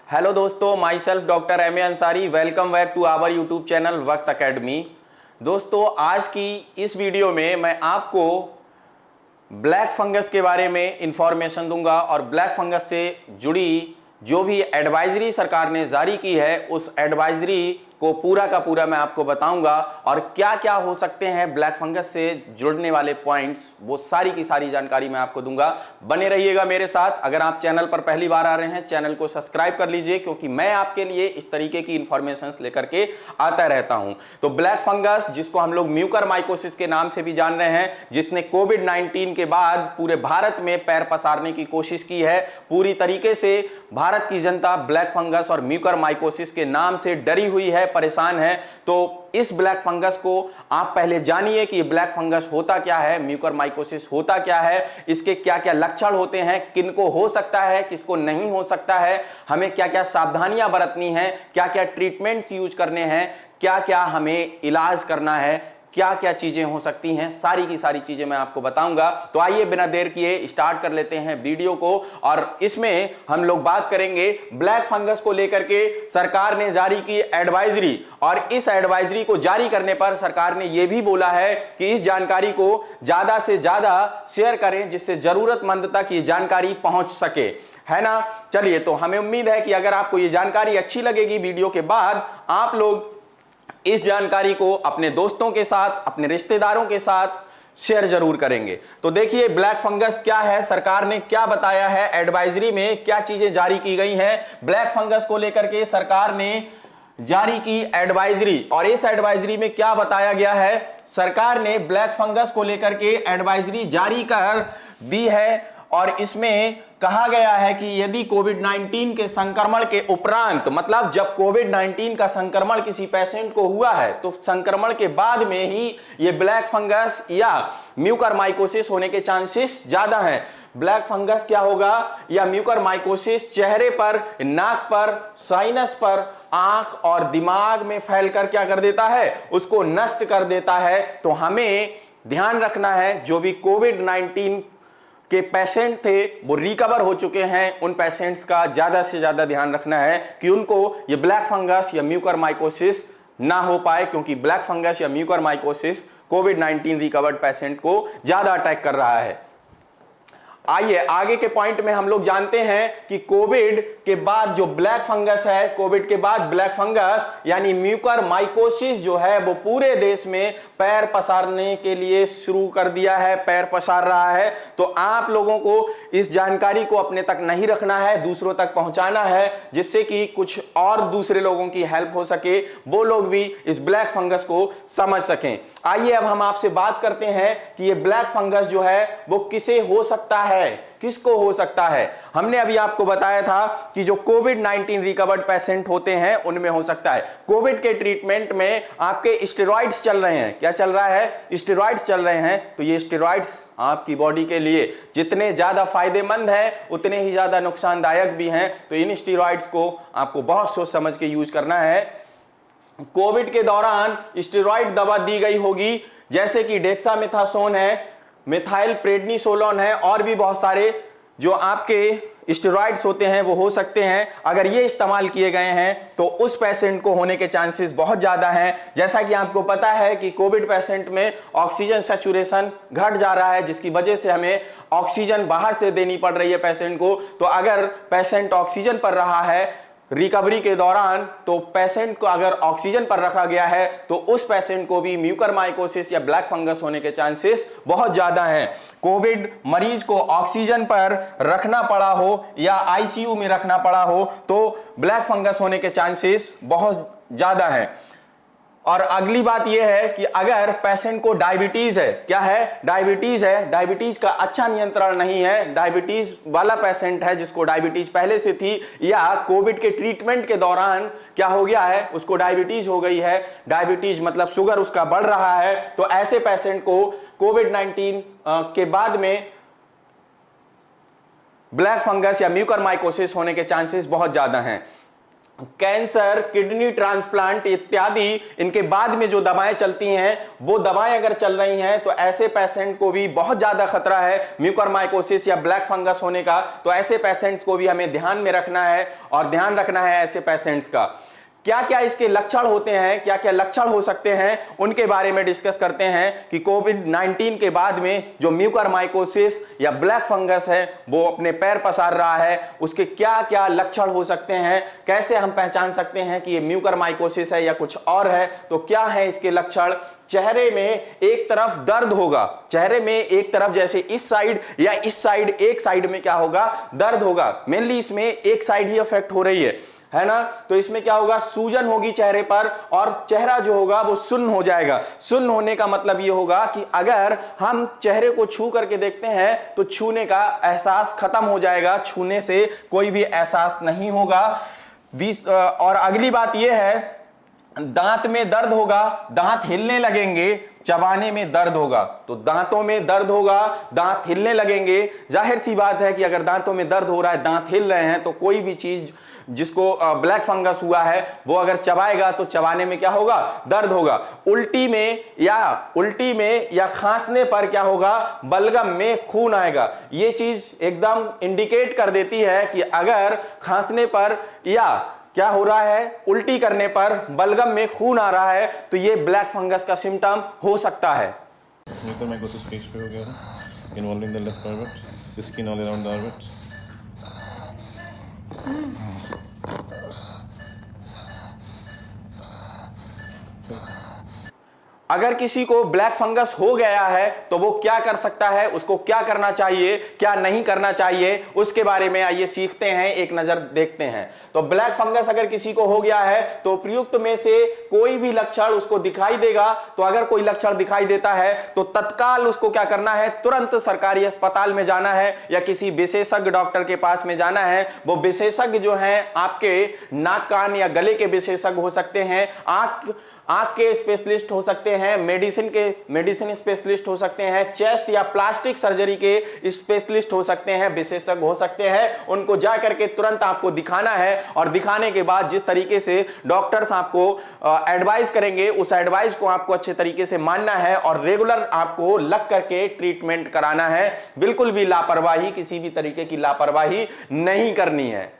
Hello दोस्तों, myself doctor M A Ansari. Welcome back to our YouTube channel Waqt academy. दोस्तों, आज की इस वीडियो में मैं आपको ब्लैक फंगस के बारे में इंफॉर्मेशन दूंगा और ब्लैक फंगस से जुड़ी जो भी एडवाइजरी सरकार ने जारी की है उस एडवाइजरी को पूरा का पूरा मैं आपको बताऊंगा और क्या क्या हो सकते हैं ब्लैक फंगस से जुड़ने वाले पॉइंट्स, वो सारी की सारी जानकारी मैं आपको दूंगा। बने रहिएगा मेरे साथ। अगर आप चैनल पर पहली बार आ रहे हैं, चैनल को सब्सक्राइब कर लीजिए क्योंकि मैं आपके लिए इस तरीके की इंफॉर्मेशन लेकर के आता रहता हूं। तो ब्लैक फंगस, जिसको हम लोग म्यूकरमाइकोसिस के नाम से भी जान रहे हैं, जिसने कोविड-19 के बाद पूरे भारत में पैर पसारने की कोशिश की है, पूरी तरीके से भारत की जनता ब्लैक फंगस और म्यूकरमाइकोसिस के नाम से डरी हुई है, परेशान है। तो इस ब्लैक फंगस को आप पहले जानिए कि ब्लैक फंगस होता क्या है, म्यूकरमाइकोसिस होता क्या है, इसके क्या क्या लक्षण होते हैं, किनको हो सकता है, किसको नहीं हो सकता है, हमें क्या क्या सावधानियां बरतनी है, क्या क्या ट्रीटमेंट्स यूज करने हैं, क्या क्या हमें इलाज करना है, क्या क्या चीजें हो सकती हैं, सारी की सारी चीजें मैं आपको बताऊंगा। तो आइए बिना देर किए स्टार्ट कर लेते हैं वीडियो को। और इसमें हम लोग बात करेंगे ब्लैक फंगस को लेकर के सरकार ने जारी की एडवाइजरी, और इस एडवाइजरी को जारी करने पर सरकार ने यह भी बोला है कि इस जानकारी को ज्यादा से ज्यादा शेयर करें जिससे जरूरतमंद तक ये जानकारी पहुंच सके, है ना। चलिए, तो हमें उम्मीद है कि अगर आपको ये जानकारी अच्छी लगेगी वीडियो के बाद, आप लोग इस जानकारी को अपने दोस्तों के साथ, अपने रिश्तेदारों के साथ शेयर जरूर करेंगे। तो देखिए ब्लैक फंगस क्या है, सरकार ने क्या बताया है, एडवाइजरी में क्या चीजें जारी की गई हैं। ब्लैक फंगस को लेकर के सरकार ने जारी की एडवाइजरी, और इस एडवाइजरी में क्या बताया गया है, सरकार ने ब्लैक फंगस को लेकर के एडवाइजरी जारी कर दी है। और इसमें कहा गया है कि यदि कोविड-19 के संक्रमण के उपरांत, मतलब जब कोविड-19 का संक्रमण किसी पेशेंट को हुआ है तो संक्रमण के बाद में ही ये ब्लैक फंगस या म्यूकरमाइकोसिस होने के चांसेस ज्यादा हैं। ब्लैक फंगस क्या होगा, या म्यूकरमाइकोसिस चेहरे पर, नाक पर, साइनस पर, आंख और दिमाग में फैलकर क्या कर देता है, उसको नष्ट कर देता है। तो हमें ध्यान रखना है, जो भी कोविड-19 के पेशेंट थे वो रिकवर हो चुके हैं, उन पेशेंट्स का ज्यादा से ज्यादा ध्यान रखना है कि उनको ये ब्लैक फंगस या म्यूकरमाइकोसिस ना हो पाए, क्योंकि ब्लैक फंगस या म्यूकरमाइकोसिस कोविड-19 रिकवर्ड पेशेंट को ज्यादा अटैक कर रहा है। आइए आगे के पॉइंट में हम लोग जानते हैं कि कोविड के बाद जो ब्लैक फंगस है, कोविड के बाद ब्लैक फंगस यानी म्यूकरमाइकोसिस जो है वो पूरे देश में पैर पसारने के लिए शुरू कर दिया है, पैर पसार रहा है। तो आप लोगों को इस जानकारी को अपने तक नहीं रखना है, दूसरों तक पहुंचाना है, जिससे कि कुछ और दूसरे लोगों की हेल्प हो सके, वो लोग भी इस ब्लैक फंगस को समझ सकें। आइए अब हम आपसे बात करते हैं कि ये ब्लैक फंगस जो है वो किसे हो सकता है, किसको हो सकता है। हमने अभी आपको बताया था कि जो कोविड-19 रिकवर्ड पेशेंट होते हैं उनमें हो सकता है। कोविड के ट्रीटमेंट में आपके स्टेरॉइड्स चल रहे हैं, क्या चल रहा है, स्टेरॉइड्स चल रहे हैं। तो ये स्टेरॉइड्स आपकी बॉडी के लिए जितने ज्यादा फायदेमंद है उतने ही ज्यादा नुकसानदायक भी हैं। तो इन स्टेरॉइड्स को आपको बहुत सोच समझ के यूज करना है। कोविड के दौरान स्टेरॉइड दवा दी गई होगी, जैसे कि डेक्सामेथासोन है, मिथाइल प्रेडनिसोलोन है, और भी बहुत सारे जो आपके स्टेरॉइड्स होते हैं वो हो सकते हैं। अगर ये इस्तेमाल किए गए हैं तो उस पेशेंट को होने के चांसेस बहुत ज्यादा हैं। जैसा कि आपको पता है कि कोविड पेशेंट में ऑक्सीजन सैचुरेशन घट जा रहा है, जिसकी वजह से हमें ऑक्सीजन बाहर से देनी पड़ रही है पेशेंट को। तो अगर पेशेंट ऑक्सीजन पर रहा है रिकवरी के दौरान, तो पेशेंट को अगर ऑक्सीजन पर रखा गया है तो उस पेशेंट को भी म्यूकरमाइकोसिस या ब्लैक फंगस होने के चांसेस बहुत ज्यादा हैं। कोविड मरीज को ऑक्सीजन पर रखना पड़ा हो या आईसीयू में रखना पड़ा हो तो ब्लैक फंगस होने के चांसेस बहुत ज्यादा हैं। और अगली बात यह है कि अगर पेशेंट को डायबिटीज है, क्या है, डायबिटीज है, डायबिटीज का अच्छा नियंत्रण नहीं है, डायबिटीज वाला पेशेंट है जिसको डायबिटीज पहले से थी, या कोविड के ट्रीटमेंट के दौरान क्या हो गया है, उसको डायबिटीज हो गई है, डायबिटीज मतलब शुगर उसका बढ़ रहा है, तो ऐसे पेशेंट को कोविड-19 के बाद में ब्लैक फंगस या म्यूकरमाइकोसिस होने के चांसेस बहुत ज्यादा हैं। कैंसर, किडनी ट्रांसप्लांट इत्यादि इनके बाद में जो दवाएं चलती हैं, वो दवाएं अगर चल रही हैं तो ऐसे पेशेंट को भी बहुत ज्यादा खतरा है म्यूकरमाइकोसिस या ब्लैक फंगस होने का। तो ऐसे पेशेंट्स को भी हमें ध्यान में रखना है और ध्यान रखना है ऐसे पेशेंट्स का। क्या क्या इसके लक्षण होते हैं, क्या क्या लक्षण हो सकते हैं, उनके बारे में डिस्कस करते हैं कि कोविड-19 के बाद में जो म्यूकरमाइकोसिस या ब्लैक फंगस है वो अपने पैर पसार रहा है, उसके क्या क्या लक्षण हो सकते हैं, कैसे हम पहचान सकते हैं कि ये म्यूकरमाइकोसिस है या कुछ और है। तो क्या है इसके लक्षण? चेहरे में एक तरफ दर्द होगा, चेहरे में एक तरफ जैसे इस साइड या इस साइड, एक साइड में क्या होगा? दर्द होगा। मेनली इसमें एक साइड ही अफेक्ट हो रही है ना। तो इसमें क्या होगा? सूजन होगी चेहरे पर और चेहरा जो होगा वो सुन्न हो जाएगा। सुन्न होने का मतलब ये होगा कि अगर हम चेहरे को छू करके देखते हैं तो छूने का एहसास खत्म हो जाएगा, छूने से कोई भी एहसास नहीं होगा। और अगली बात ये है, दांत में दर्द होगा, दांत हिलने लगेंगे, चबाने में दर्द होगा। तो दांतों में दर्द होगा, दांत हिलने लगेंगे। जाहिर सी बात है कि अगर दांतों में दर्द हो रहा है, दांत हिल रहे हैं, तो कोई भी चीज जिसको ब्लैक फंगस हुआ है वो अगर चबाएगा तो चबाने में क्या होगा? दर्द होगा। उल्टी में या खांसने पर क्या होगा? बलगम में खून आएगा। ये चीज एकदम इंडिकेट कर देती है कि अगर खांसने पर या क्या हो रहा है, उल्टी करने पर बलगम में खून आ रहा है, तो ये ब्लैक फंगस का सिम्टम हो सकता है। अगर किसी को ब्लैक फंगस हो गया है तो वो क्या कर सकता है, उसको क्या करना चाहिए, क्या नहीं करना चाहिए, उसके बारे में आइए सीखते हैं, एक नजर देखते हैं। तो ब्लैक फंगस अगर किसी को हो गया है तो प्रयुक्त में से कोई भी लक्षण उसको दिखाई देगा। तो अगर कोई लक्षण दिखाई देता है तो तत्काल उसको क्या करना है? तुरंत सरकारी अस्पताल में जाना है या किसी विशेषज्ञ डॉक्टर के पास में जाना है। वो विशेषज्ञ जो हैं आपके नाक कान या गले के विशेषज्ञ हो सकते हैं, आंख के स्पेशलिस्ट हो सकते हैं, मेडिसिन स्पेशलिस्ट हो सकते हैं, चेस्ट या प्लास्टिक सर्जरी के स्पेशलिस्ट हो सकते हैं, विशेषज्ञ हो सकते हैं। उनको जा करके तुरंत आपको दिखाना है और दिखाने के बाद जिस तरीके से डॉक्टर्स आपको एडवाइस करेंगे उस एडवाइस को आपको अच्छे तरीके से मानना है और रेगुलर आपको लग करके ट्रीटमेंट कराना है। बिल्कुल भी लापरवाही, किसी भी तरीके की लापरवाही नहीं करनी है।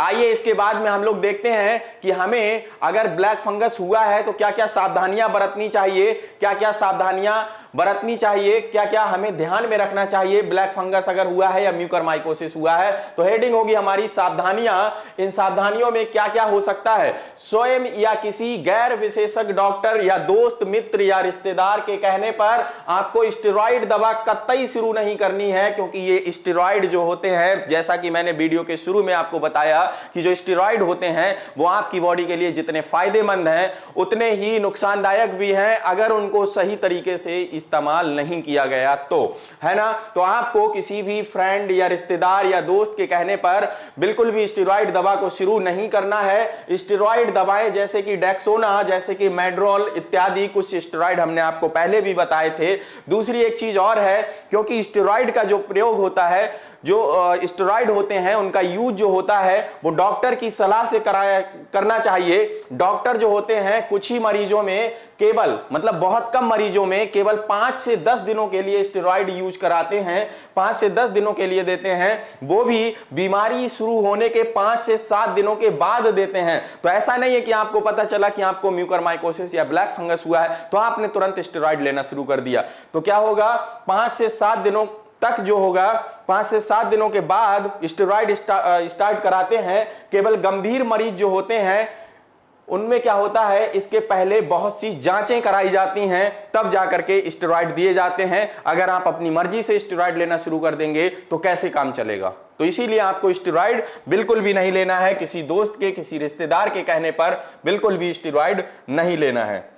आइए इसके बाद में हम लोग देखते हैं कि हमें अगर ब्लैक फंगस हुआ है तो क्या क्या सावधानियां बरतनी चाहिए, क्या क्या सावधानियां बरतनी चाहिए, क्या क्या हमें ध्यान में रखना चाहिए ब्लैक फंगस अगर हुआ है या म्यूकरमाइकोसिस हुआ है। तो हेडिंग होगी हमारी सावधानियां। इन सावधानियों में क्या क्या हो सकता है? स्वयं या किसी गैर विशेषज्ञ डॉक्टर या दोस्त मित्र या रिश्तेदार के कहने पर आपको स्टेरॉइड दवा कतई शुरू नहीं करनी है, क्योंकि ये स्टेरॉइड जो होते हैं, जैसा कि मैंने वीडियो के शुरू में आपको बताया कि जो स्टेरॉइड होते हैं वो आपकी बॉडी के लिए जितने फायदेमंद हैं उतने ही नुकसानदायक भी हैं अगर उनको सही तरीके से इस्तेमाल नहीं किया गया तो, है ना। तो आपको किसी भी फ्रेंड या रिश्तेदार या दोस्त के कहने पर बिल्कुल भी स्टेरॉइड दवा को शुरू नहीं करना है। स्टेरॉइड दवाएं जैसे कि डेक्सोना, जैसे कि मेड्रोल इत्यादि कुछ स्टेरॉइड हमने आपको पहले भी बताए थे। दूसरी एक चीज और है, क्योंकि स्टेरॉइड का जो प्रयोग होता है, जो स्टेरॉइड होते हैं उनका यूज जो होता है वो डॉक्टर की सलाह से करना चाहिए। डॉक्टर जो होते हैं कुछ ही मरीजों में केवल, मतलब बहुत कम मरीजों में केवल 5 से 10 दिनों के लिए स्टेरॉइड यूज कराते हैं, 5 से 10 दिनों के लिए देते हैं, वो भी बीमारी शुरू होने के 5 से 7 दिनों के बाद देते हैं। तो ऐसा नहीं है कि आपको पता चला कि आपको म्यूकरमाइकोसिस या ब्लैक फंगस हुआ है तो आपने तुरंत स्टेरॉइड लेना शुरू कर दिया। तो क्या होगा, 5 से 7 दिनों तक जो होगा, 5 से 7 दिनों के बाद स्टेरॉइड स्टार्ट कराते हैं। केवल गंभीर मरीज जो होते हैं उनमें क्या होता है, इसके पहले बहुत सी जांचें कराई जाती हैं, तब जाकर के स्टेरॉइड दिए जाते हैं। अगर आप अपनी मर्जी से स्टेरॉइड लेना शुरू कर देंगे तो कैसे काम चलेगा। तो इसीलिए आपको स्टेरॉइड बिल्कुल भी नहीं लेना है, किसी दोस्त के, किसी रिश्तेदार के कहने पर बिल्कुल भी स्टेरॉइड नहीं लेना है।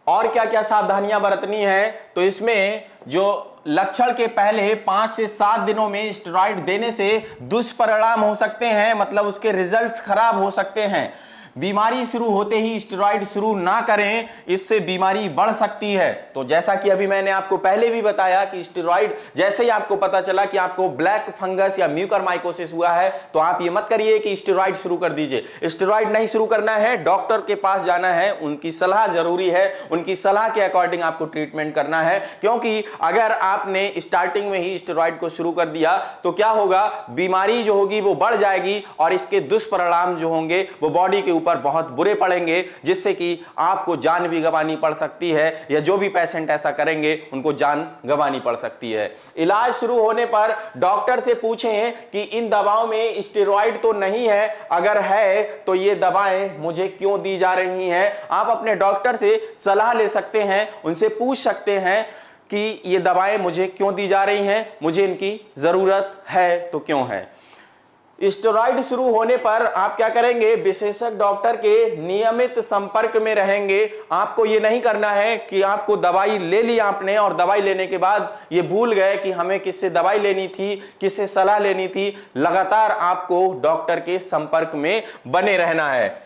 और क्या क्या सावधानियां बरतनी है, तो इसमें जो लक्षण के पहले 5 से 7 दिनों में स्टेरॉइड देने से दुष्परिणाम हो सकते हैं, मतलब उसके रिजल्ट्स खराब हो सकते हैं। बीमारी शुरू होते ही स्टेरॉइड शुरू ना करें, इससे बीमारी बढ़ सकती है। तो जैसा कि अभी मैंने आपको पहले भी बताया कि स्टेरॉइड जैसे ही आपको पता चला कि आपको ब्लैक फंगस या म्यूकरमाइकोसिस हुआ है तो आप ये मत करिए कि स्टेरॉइड शुरू कर दीजिए। स्टेरॉइड नहीं शुरू करना है, डॉक्टर के पास जाना है, उनकी सलाह जरूरी है, उनकी सलाह के अकॉर्डिंग आपको ट्रीटमेंट करना है। क्योंकि अगर आपने स्टार्टिंग में ही स्टेरॉइड को शुरू कर दिया तो क्या होगा, बीमारी जो होगी वो बढ़ जाएगी और इसके दुष्परिणाम जो होंगे वो बॉडी के ऊपर बहुत बुरे पड़ेंगे, जिससे कि आपको जान भी गंवानी पड़ सकती है, या जो भी पेशेंट ऐसा करेंगे उनको जान गंवानी पड़ सकती है। इलाज शुरू होने पर डॉक्टर से पूछें कि इन दवाओं में स्टेरॉइड तो नहीं है, अगर है तो ये दवाएं मुझे क्यों दी जा रही हैं। आप अपने डॉक्टर से सलाह ले सकते हैं, उनसे पूछ सकते हैं कि ये दवाएं मुझे क्यों दी जा रही हैं, मुझे इनकी जरूरत है तो क्यों है। स्टेरॉइड शुरू होने पर आप क्या करेंगे, विशेषज्ञ डॉक्टर के नियमित संपर्क में रहेंगे। आपको ये नहीं करना है कि आपको दवाई ले ली आपने और दवाई लेने के बाद ये भूल गए कि हमें किससे दवाई लेनी थी, किससे सलाह लेनी थी। लगातार आपको डॉक्टर के संपर्क में बने रहना है।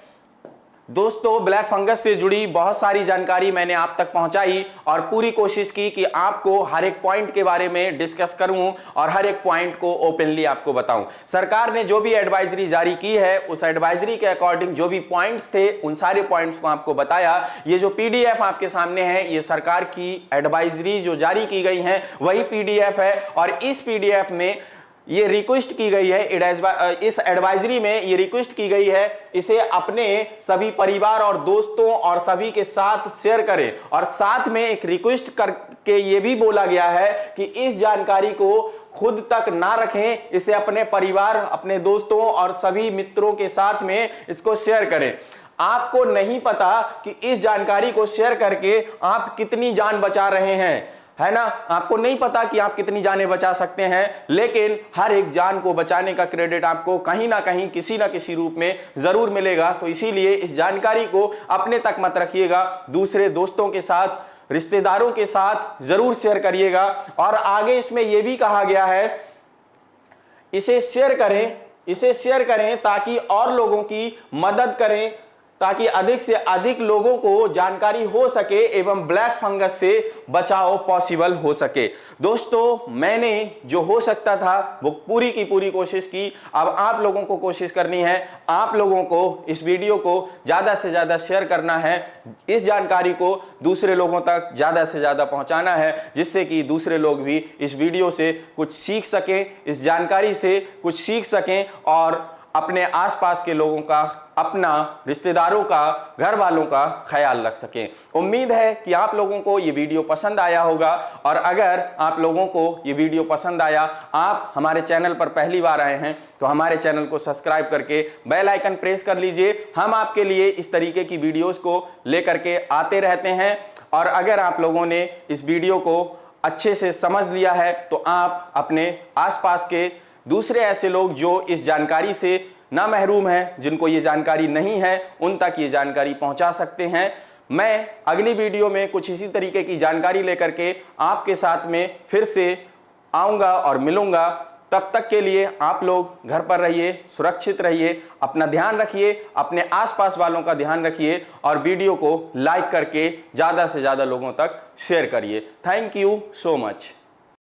दोस्तों, ब्लैक फंगस से जुड़ी बहुत सारी जानकारी मैंने आप तक पहुंचाई और पूरी कोशिश की कि आपको हर एक पॉइंट के बारे में डिस्कस करूं और हर एक पॉइंट को ओपनली आपको बताऊं। सरकार ने जो भी एडवाइजरी जारी की है उस एडवाइजरी के अकॉर्डिंग जो भी पॉइंट्स थे उन सारे पॉइंट्स को आपको बताया। ये जो पीडीएफ आपके सामने है ये सरकार की एडवाइजरी जो जारी की गई है वही पीडीएफ है, और इस पीडीएफ में ये रिक्वेस्ट की गई है, इस एडवाइजरी में ये रिक्वेस्ट की गई है, इसे अपने सभी परिवार और दोस्तों और सभी के साथ शेयर करें। और साथ में एक रिक्वेस्ट करके ये भी बोला गया है कि इस जानकारी को खुद तक ना रखें, इसे अपने परिवार, अपने दोस्तों और सभी मित्रों के साथ में इसको शेयर करें। आपको नहीं पता कि इस जानकारी को शेयर करके आप कितनी जान बचा रहे हैं, है ना। आपको नहीं पता कि आप कितनी जानें बचा सकते हैं, लेकिन हर एक जान को बचाने का क्रेडिट आपको कहीं ना कहीं किसी ना किसी रूप में जरूर मिलेगा। तो इसीलिए इस जानकारी को अपने तक मत रखिएगा, दूसरे दोस्तों के साथ, रिश्तेदारों के साथ जरूर शेयर करिएगा। और आगे इसमें यह भी कहा गया है, इसे शेयर करें ताकि और लोगों की मदद करें, ताकि अधिक से अधिक लोगों को जानकारी हो सके एवं ब्लैक फंगस से बचाव पॉसिबल हो सके। दोस्तों, मैंने जो हो सकता था वो पूरी की पूरी कोशिश की। अब आप लोगों को कोशिश करनी है, आप लोगों को इस वीडियो को ज़्यादा से ज़्यादा शेयर करना है, इस जानकारी को दूसरे लोगों तक ज़्यादा से ज़्यादा पहुंचाना है, जिससे कि दूसरे लोग भी इस वीडियो से कुछ सीख सकें, इस जानकारी से कुछ सीख सकें और अपने आसपास के लोगों का, अपना, रिश्तेदारों का, घर वालों का ख्याल रख सकें। उम्मीद है कि आप लोगों को ये वीडियो पसंद आया होगा, और अगर आप लोगों को ये वीडियो पसंद आया, आप हमारे चैनल पर पहली बार आए हैं तो हमारे चैनल को सब्सक्राइब करके बेल आइकन प्रेस कर लीजिए। हम आपके लिए इस तरीके की वीडियोस को लेकर के आते रहते हैं। और अगर आप लोगों ने इस वीडियो को अच्छे से समझ लिया है तो आप अपने आसपास के दूसरे ऐसे लोग जो इस जानकारी से ना महरूम हैं, जिनको ये जानकारी नहीं है, उन तक ये जानकारी पहुंचा सकते हैं। मैं अगली वीडियो में कुछ इसी तरीके की जानकारी लेकर के आपके साथ में फिर से आऊँगा और मिलूँगा। तब तक के लिए आप लोग घर पर रहिए, सुरक्षित रहिए, अपना ध्यान रखिए, अपने आसपास वालों का ध्यान रखिए और वीडियो को लाइक करके ज़्यादा से ज़्यादा लोगों तक शेयर करिए। Thank you so much.